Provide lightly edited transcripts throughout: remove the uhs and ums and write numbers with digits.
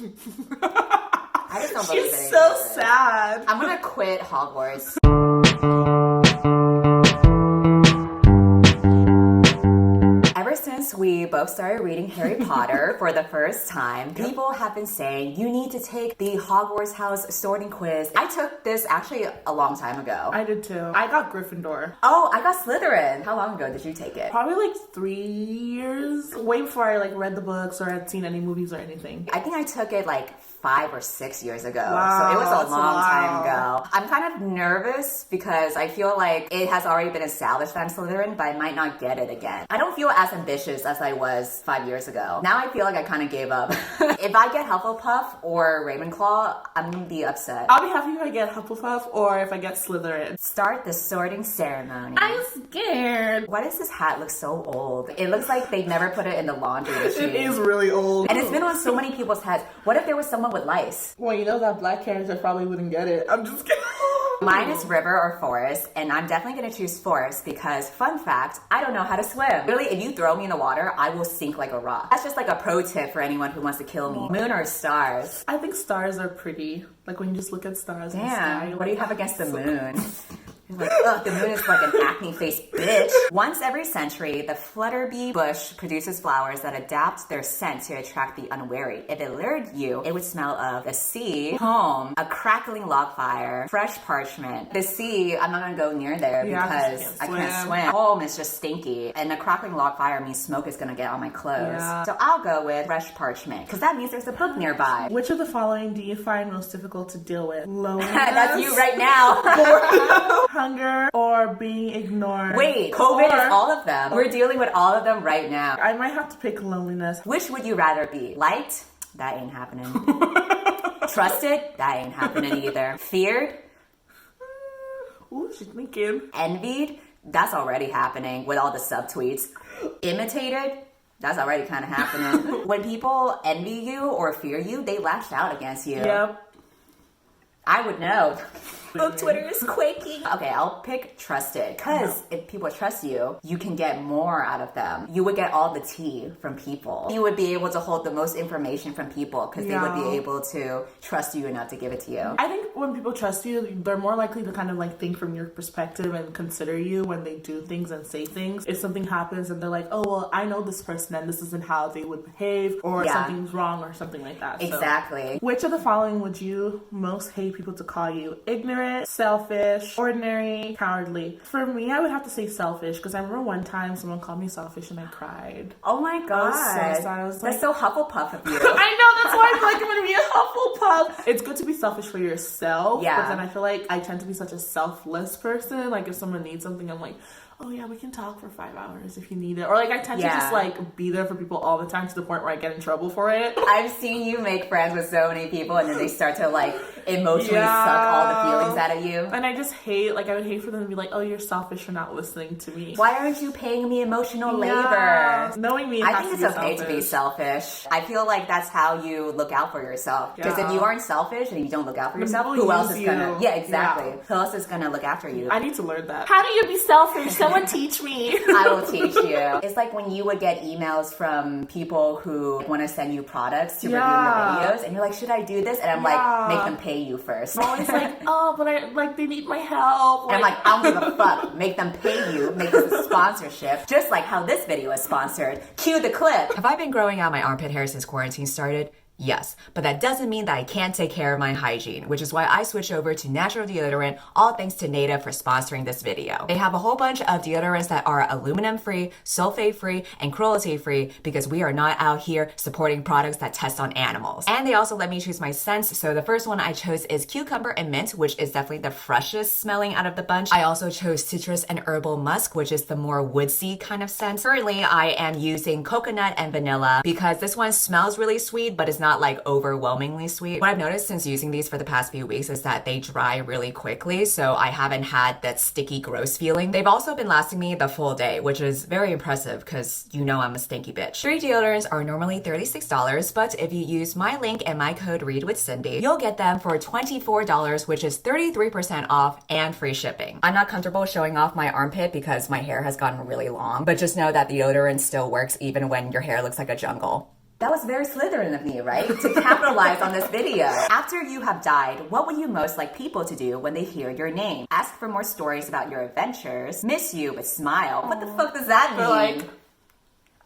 I just don't believe it. She's so sad. I'm gonna quit Hogwarts. Ever since we both started reading Harry Potter for the first time, people have been saying you need to take the Hogwarts house sorting quiz. I took this actually a long time ago. I did too. I got Gryffindor. Oh, I got Slytherin. How long ago did you take it? Probably like 3 years. Way before I like read the books or had seen any movies or anything. I think I took it like 5 or 6 years ago. Wow, so it was a that's long a time while. ago. I'm kind of nervous because I feel like it has already been established that I'm Slytherin, but I might not get it again. I don't feel as ambitious as I was 5 years ago. Now I feel like I kind of gave up. If I get Hufflepuff or Ravenclaw, I'm gonna be upset. I'll be happy if I get Hufflepuff or if I get Slytherin. Start the sorting ceremony. I'm scared. Why does this hat look so old? It looks like they never put it in the laundry machine. It is really old. And it's been on so many people's heads. What if there was someone with lice? Well, you know that black character probably wouldn't get it. I'm just kidding. Mine is river or forest, and I'm definitely gonna choose forest because, fun fact, I don't know how to swim. Really, if you throw me in the water, I will sink like a rock. That's just like a pro tip for anyone who wants to kill me. Moon or stars? I think stars are pretty. Like when you just look at stars in the sky. Damn, what do you have against the moon? You're like, ugh, the moon is like an acne-faced bitch. Once every century, the flutterbee bush produces flowers that adapt their scent to attract the unwary. If it lured you, it would smell of the sea, home, a crackling log fire, fresh parchment. The sea, I'm not gonna go near there because I can't swim. Home is just stinky. And a crackling log fire means smoke is gonna get on my clothes. Yeah. So I'll go with fresh parchment because that means there's a book nearby. Which of the following do you find most difficult to deal with? Loneliness. That's you right now. Hunger or being ignored. Wait, COVID is all of them. We're dealing with all of them right now. I might have to pick loneliness. Which would you rather be? Liked? That ain't happening. Trusted? That ain't happening either. Feared? Ooh, she's thinking. Envied? That's already happening with all the subtweets. Imitated? That's already kind of happening. When people envy you or fear you, they lash out against you. Yep. I would know. Book Twitter is quaking. Okay, I'll pick trusted. Because if people trust you, you can get more out of them. You would get all the tea from people. You would be able to hold the most information from people because they would be able to trust you enough to give it to you. I think when people trust you, they're more likely to kind of like think from your perspective and consider you when they do things and say things. If something happens and they're like, oh, well, I know this person and this isn't how they would behave or something's wrong or something like that. Exactly. So, which of the following would you most hate people to call you? Ignorant, selfish, ordinary, cowardly. For me, I would have to say selfish because I remember one time someone called me selfish and I cried. Oh my god. I was so sad. I was like, that's so Hufflepuff of you. I know, that's why I feel like I'm gonna be a Hufflepuff. It's good to be selfish for yourself, but then I feel like I tend to be such a selfless person. Like if someone needs something, I'm like, oh yeah, we can talk for 5 hours if you need it. Or like I tend to just like be there for people all the time to the point where I get in trouble for it. I've seen you make friends with so many people and then they start to like emotionally suck all the feelings out of you. And I just hate, like I would hate for them to be like, oh, you're selfish for not listening to me. Why aren't you paying me emotional labor? Knowing me, I think it's okay to be selfish. I feel like that's how you look out for yourself. Because if you aren't selfish and you don't look out for yourself, who else is gonna? Yeah, exactly. Who else is gonna look after you? I need to learn that. How do you be selfish? Someone teach me. I will teach you. It's like when you would get emails from people who want to send you products to review your videos, and you're like, should I do this? And I'm like, make them pay you first. I'm always like, oh, but I like they need my help. And I'm like, I don't give a fuck. Make them pay you. Make this a sponsorship. Just like how this video is sponsored. Cue the clip. Have I been growing out my armpit hair since quarantine started? Yes, but that doesn't mean that I can't take care of my hygiene, which is why I switched over to natural deodorant, all thanks to Native for sponsoring this video. They have a whole bunch of deodorants that are aluminum-free, sulfate-free, and cruelty-free because we are not out here supporting products that test on animals. And they also let me choose my scents, so the first one I chose is cucumber and mint, which is definitely the freshest smelling out of the bunch. I also chose citrus and herbal musk, which is the more woodsy kind of scent. Currently, I am using coconut and vanilla because this one smells really sweet, but it's not like overwhelmingly sweet. What I've noticed since using these for the past few weeks is that they dry really quickly, so I haven't had that sticky, gross feeling. They've also been lasting me the full day, which is very impressive because you know I'm a stinky bitch. 3 deodorants are normally $36, but if you use my link and my code READWITHCINDY, you'll get them for $24, which is 33% off and free shipping. I'm not comfortable showing off my armpit because my hair has gotten really long, but just know that the deodorant still works even when your hair looks like a jungle. That was very Slytherin of me, right? To capitalize on this video. After you have died, what would you most like people to do when they hear your name? Ask for more stories about your adventures. Miss you, but smile. What the fuck does that mean?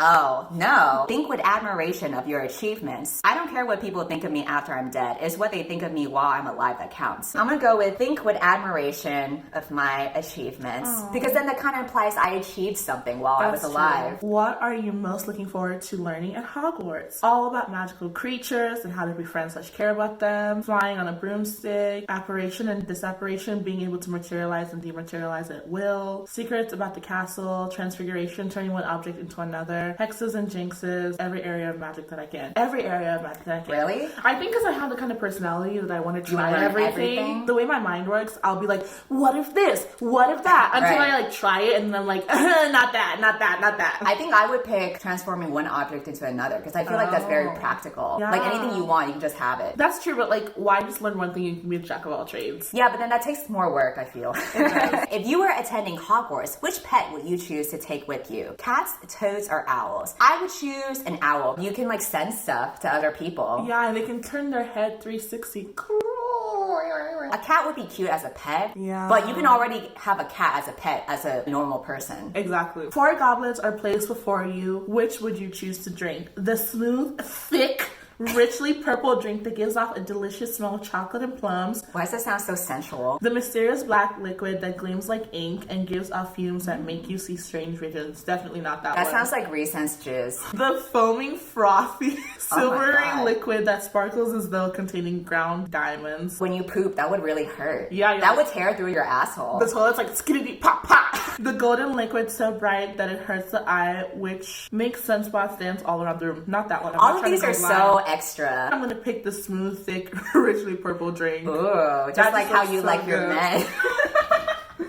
Oh, no. Think with admiration of your achievements. I don't care what people think of me after I'm dead. It's what they think of me while I'm alive that counts. I'm gonna go with think with admiration of my achievements. Because then that kind of implies I achieved something while I was alive. True. What are you most looking forward to learning at Hogwarts? All about magical creatures and how to befriend such care about them. Flying on a broomstick. Apparition and disapparition. Being able to materialize and dematerialize at will. Secrets about the castle. Transfiguration. Turning one object into another. Hexes and jinxes, every area of magic that I can. Every area of magic that I can. Really? I think because I have the kind of personality that I want to try everything. The way my mind works, I'll be like, what if this? What if that? Until I like try it and then I'm like, not that, not that, not that. I think I would pick transforming one object into another because I feel like that's very practical. Yeah. Like anything you want, you can just have it. That's true, but like, why just learn one thing? You can be a jack of all trades. Yeah, but then that takes more work, I feel. If you were attending Hogwarts, which pet would you choose to take with you? Cats, toads, or owls? I would choose an owl. You can like send stuff to other people. Yeah, and they can turn their head 360. A cat would be cute as a pet, but you can already have a cat as a pet as a normal person. Exactly. 4 goblets are placed before you. Which would you choose to drink? The smooth, thick, richly purple drink that gives off a delicious smell of chocolate and plums. Why does that sound so sensual? The mysterious black liquid that gleams like ink and gives off fumes that make you see strange visions. Definitely not that one. That sounds like Reese's jizz. The foaming, frothy, silvery liquid that sparkles as though containing ground diamonds. When you poop, that would really hurt. Yeah. That would tear through your asshole. The toilet's like skiddity pop pop. The golden liquid so bright that it hurts the eye, which makes sunspots dance all around the room. Not that one. All of these are so extra. I'm gonna pick the smooth, thick, richly purple drink. Ooh, just like how you like your men.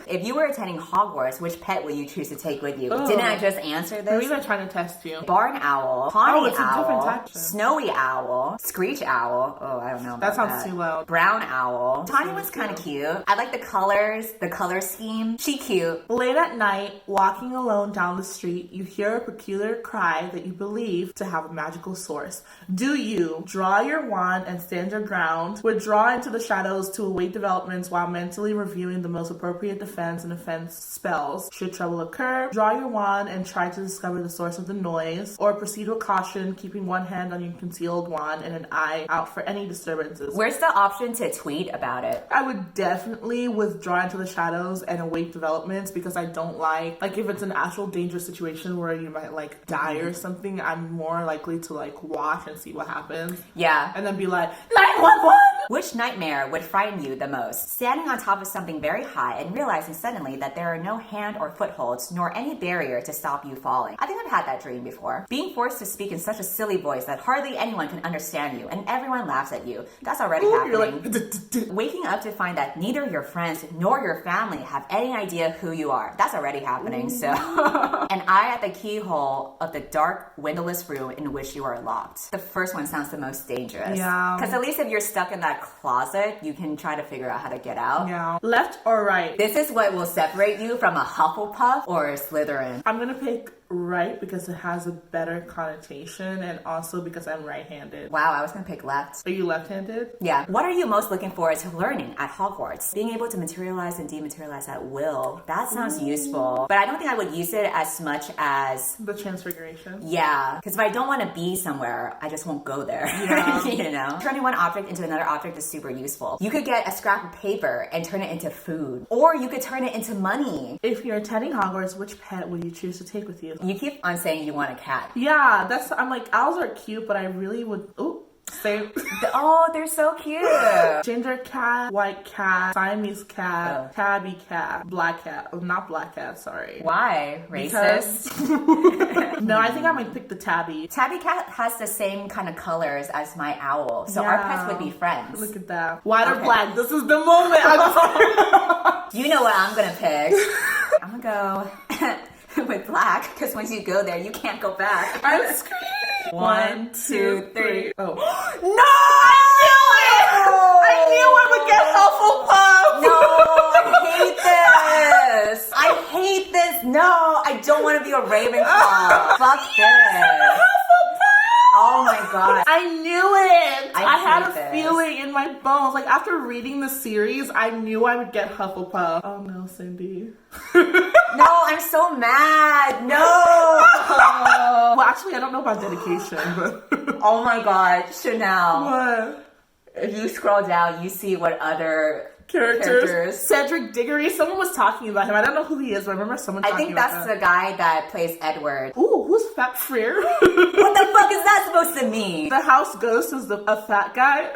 If you were attending Hogwarts, which pet would you choose to take with you? Didn't I just answer this? Maybe they're trying to test you. Barn owl, tawny owl, a snowy owl, screech owl. Oh, I don't know about that. Sounds too loud. Brown owl. Tawny one's kind of cute. I like the colors, the color scheme. She cute. Late at night, walking alone down the street, you hear a peculiar cry that you believe to have a magical source. Do you draw your wand and stand your ground, withdraw into the shadows to await developments while mentally reviewing the most appropriate defense and offense spells? Should trouble occur, draw your wand and try to discover the source of the noise, or proceed with caution, keeping one hand on your concealed wand and an eye out for any disturbances. Where's the option to tweet about it? I would definitely withdraw into the shadows and await developments because I don't like if it's an actual dangerous situation where you might like die or something, I'm more likely to like watch and see what happens. Yeah. And then be like, 911! Which nightmare would frighten you the most? Standing on top of something very high and realizing suddenly that there are no hand or footholds nor any barrier to stop you falling. I think I've had that dream before. Being forced to speak in such a silly voice that hardly anyone can understand you and everyone laughs at you. That's already happening. You're like, waking up to find that neither your friends nor your family have any idea who you are. That's already happening. So, an eye at the keyhole of the dark, windowless room in which you are locked. The first one sounds the most dangerous. Yeah. Because at least if you're stuck in that closet, you can try to figure out how to get out. Yeah. Left or right? This is what will separate you from a Hufflepuff or a Slytherin. I'm gonna pick right because it has a better connotation and also because I'm right-handed. Wow, I was gonna pick left. Are you left-handed? Yeah. What are you most looking forward to learning at Hogwarts? Being able to materialize and dematerialize at will. That sounds useful. But I don't think I would use it as much as the transfiguration. Yeah. Because if I don't want to be somewhere, I just won't go there. Yeah. You know? Turning one object into another object is super useful. You could get a scrap of paper and turn it into food. Or you could turn it into money. If you're attending Hogwarts, which pet would you choose to take with you? You keep on saying you want a cat. Yeah, I'm like, owls are cute, but I really would, same. Oh, they're so cute. Ginger cat, white cat, Siamese cat, tabby cat, black cat. Oh, not black cat, sorry. Why? Racist? No, I think I might pick the tabby. Tabby cat has the same kind of colors as my owl, so our pets would be friends. Look at that. White or black? This is the moment. You know what I'm gonna pick. I'm gonna go with black, because once you go there, you can't go back. I'm screaming. 1, 2, 3. Oh. No! I knew I would get Hufflepuff! No, I hate this! I hate this! No, I don't want to be a Ravenclaw. Fuck this. Oh my god. I knew it. I had a this. feeling in my bones. Like after reading the series, I knew I would get Hufflepuff. Oh no, Cindy. No, I'm so mad. No. Well, actually, I don't know about dedication, but Oh my god, Chanel. what? If you scroll down, you see what other Characters. Cedric Diggory. Someone was talking about him. I don't know who he is, but I remember someone I talking think about that's that. the guy that plays Edward. Ooh, who's Fat Freer? What the fuck is that supposed to mean? The house ghost is a fat guy.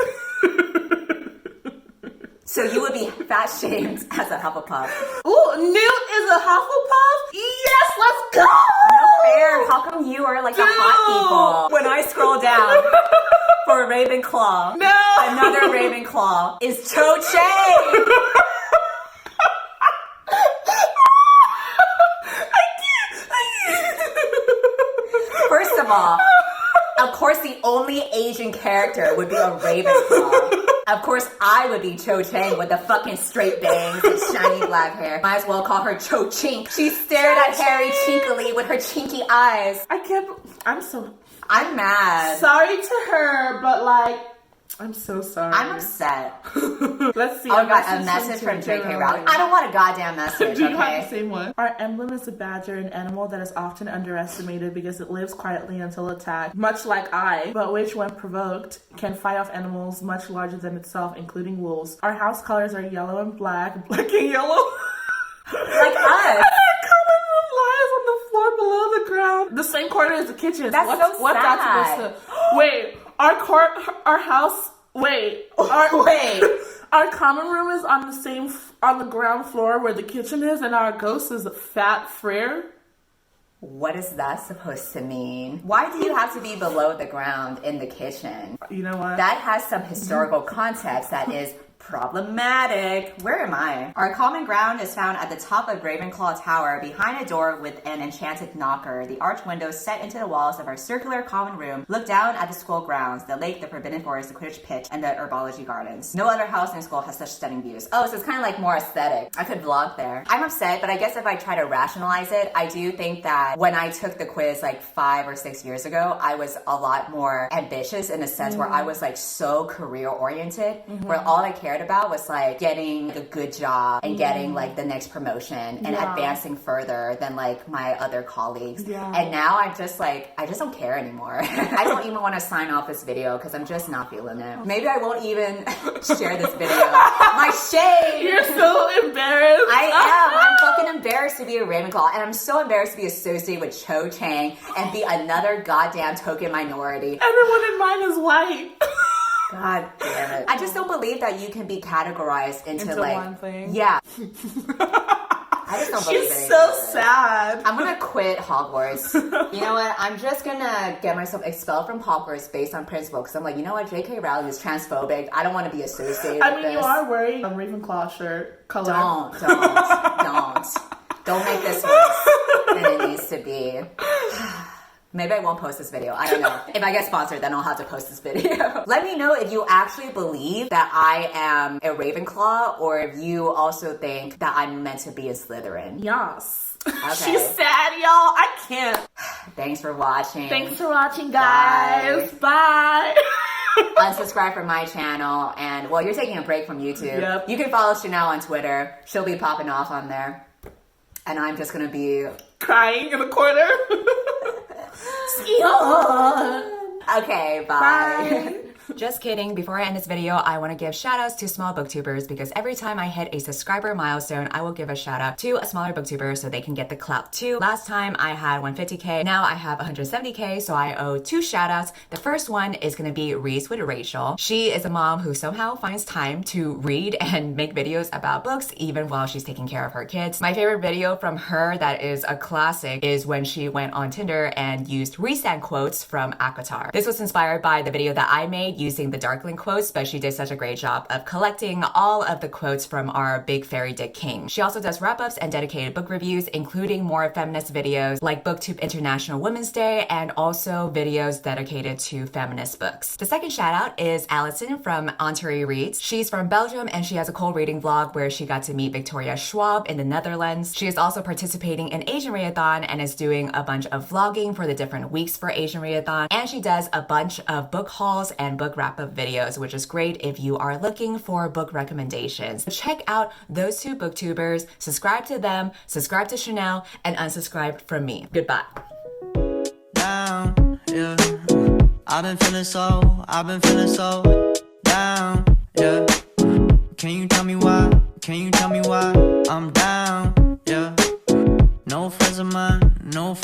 So you would be fat shamed as a Hufflepuff. Ooh, Newt is a Hufflepuff? Yes, let's go! No fair. How come you are like the hot people? When I scroll down for Ravenclaw, No! another Ravenclaw is Cho Chang. First of all, of course the only Asian character would be a Ravenclaw. Of course I would be Cho Chang with the fucking straight bangs and shiny black hair. Might as well call her Cho Chink. She stared at Harry cheekily with her chinky eyes. I'm mad. sorry to her, but like, I'm so sorry. I'm upset. Let's see. Oh my god, a message from J.K. Rowling. I don't want a goddamn message, Do you have okay? the same one? Our emblem is a badger, an animal that is often underestimated because it lives quietly until attacked, much like I, but which, when provoked, can fight off animals much larger than itself, including wolves. Our house colors are yellow and black, black and yellow. Like us. Common room lies on the floor below the ground. The same corner as the kitchen. That's so What's sad. that supposed to? Wait, our house. Wait, Wait. Our common room is on the ground floor where the kitchen is, and our ghost is a Fat Frere. What is that supposed to mean? Why do you have to be below the ground in the kitchen? You know what? That has some historical context that is problematic. Where am I? Our common ground is found at the top of Ravenclaw Tower, behind a door with an enchanted knocker. The arch windows set into the walls of our circular common room look down at the school grounds, the lake, the forbidden forest, the Quidditch pitch, and the herbology gardens. No other house in school has such stunning views. Oh, so it's kind of like more aesthetic. I could vlog there. I'm upset, but I guess if I try to rationalize it, I do think that when I took the quiz like 5 or 6 years ago, I was a lot more ambitious in a sense where I was like so career oriented, where all I cared about was like getting a good job and getting like the next promotion and advancing further than like my other colleagues. And now I just don't care anymore. I don't even want to sign off this video because I'm just not feeling it. Maybe I won't even share this video. My shame. You're so embarrassed. I am. I'm fucking embarrassed to be a Ravenclaw, and I'm so embarrassed to be associated with Cho Chang and be another goddamn token minority. Everyone in mine is white. God damn it. I just don't believe that you can be categorized into like one thing. Yeah. I just don't believe it. She's so sad. I'm gonna quit Hogwarts. You know what? I'm just gonna get myself expelled from Hogwarts based on principle because I'm like, you know what? J.K. Rowling is transphobic. I don't want to be associated with this. You are wearing a Ravenclaw shirt color. Don't make this worse than it needs to be. Maybe I won't post this video. I don't know. If I get sponsored, then I'll have to post this video. Let me know if you actually believe that I am a Ravenclaw or if you also think that I'm meant to be a Slytherin. Yes. Okay. She's sad, y'all. I can't. Thanks for watching. Thanks for watching, guys. Bye. Unsubscribe from my channel. And, well, you're taking a break from YouTube. Yep. You can follow Chanel on Twitter. She'll be popping off on there. And I'm just going to be... crying in the corner. Okay, bye. Just kidding. Before I end this video, I want to give shout outs to small booktubers because every time I hit a subscriber milestone, I will give a shout out to a smaller booktuber so they can get the clout too. Last time I had 150k, now I have 170k, so I owe 2 shout outs. The first one is going to be Reads with Rachel. She is a mom who somehow finds time to read and make videos about books even while she's taking care of her kids. My favorite video from her that is a classic is when she went on Tinder and used Rhysand quotes from ACOTAR. This was inspired by the video that I made made using the Darkling quotes, but she did such a great job of collecting all of the quotes from our big fairy Dick King. She also does wrap-ups and dedicated book reviews, including more feminist videos like BookTube International Women's Day and also videos dedicated to feminist books. The second shout out is Alison from Ontario Reads. She's from Belgium and she has a cold reading vlog where she got to meet Victoria Schwab in the Netherlands. She is also participating in Asian Readathon and is doing a bunch of vlogging for the different weeks for Asian Readathon. And she does a bunch of book hauls and book wrap-up videos, which is great if you are looking for book recommendations. Check out those two booktubers, subscribe to them, subscribe to Chanel, and unsubscribe from me. Goodbye. Down, yeah. I've been feeling so down, yeah. Can you tell me why? Can you tell me why I'm down, yeah? No friends of mine, no